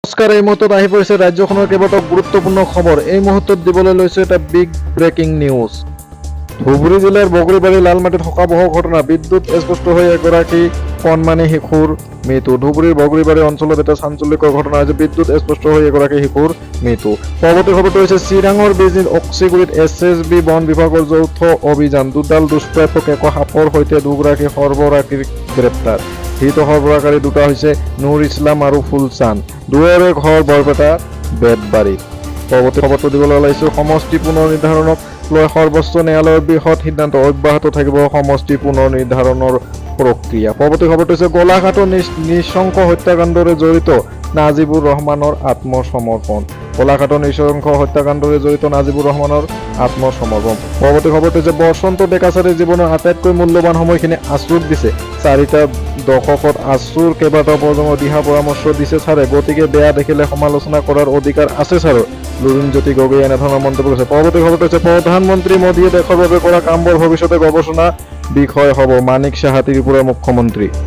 নমস্কাৰ, এই মুহূৰ্তত আহি পৰিছে ৰাজ্যখনৰ কেইবাটাও গুৰুত্বপূৰ্ণ খবৰ। এই মুহূৰ্তত দিবলৈ লৈছে এটা বিগ ব্ৰেকিং নিউজ। ধুবুৰী জিলাৰ বগৰীবাৰী লালমাটিত শোকাবহ ঘটনা, বিদ্যুৎ স্পষ্ট হৈ এগৰাকী কণমানি শিশুৰ মৃত্যু। ধুবুৰীৰ বগৰীবাৰী অঞ্চলত এটা চাঞ্চল্যকৰ ঘটনা হৈছে, বিদ্যুৎ স্পষ্ট হৈ এগৰাকী শিশুৰ মৃত্যু। পৰৱৰ্তী খবৰটো হৈছে চিৰাঙৰ বিজনীত অক্সিগুৰিত SSB বন বিভাগৰ যৌথ অভিযান, দুডাল দুষ্প্ৰাপ্য কেঁকো সাপৰ সৈতে দুগৰাকী সৰ্বৰাকীৰ গ্ৰেপ্তাৰ। ধৃত সৰ্বৰাকাৰী দুটা হৈছে নুৰ ইছলাম আৰু ফুলচান, দুয়োৰে ঘৰ বৰপেটা বেতবাৰীত। পৰৱৰ্তী খবৰটো দিবলৈ ওলাইছো, সমষ্টি পুনৰ নিৰ্ধাৰণক লৈ সৰ্বোচ্চ ন্যায়ালয়ৰ বৃহৎ সিদ্ধান্ত, অব্যাহত থাকিব সমষ্টি পুনৰ নিৰ্ধাৰণৰ প্ৰক্ৰিয়া। পৰৱৰ্তী খবৰটো হৈছে গোলাঘাটৰ নৃশংস হত্যাকাণ্ডৰে জড়িত নাজিবুৰ ৰহমানৰ আত্মসমৰ্পণ। গোলাঘাটৰ নৃশংস হত্যাকাণ্ডৰে জড়িত নাজিবুৰ ৰহমানৰ আত্মসমৰ্পণ। পৰৱৰ্তী খবৰটো হৈছে বসন্ত ডেকাচাৰীৰ জীৱনৰ আটাইতকৈ মূল্যৱান সময়খিনি আছুক দিছে। 4টা দশকত আছুৰ কেইবাটাও প্ৰজন্মৰ দিহা পৰামৰ্শ দিছে ছাৰে, গতিকে বেয়া দেখিলে সমালোচনা কৰাৰ অধিকাৰ আছে ছাৰৰ, লুৰিণজ্যোতি গগৈয়ে এনেধৰণৰ মন্তব্য কৰিছে। পৰৱৰ্তী খবৰটো হৈছে প্ৰধানমন্ত্ৰী মোদীয়ে দেশৰ বাবে কৰা কামবোৰ ভৱিষ্যতে গৱেষণা বিষয় হ'ব, মানিক শ্বাহ ত্ৰিপুৰাৰ মুখ্যমন্ত্ৰী।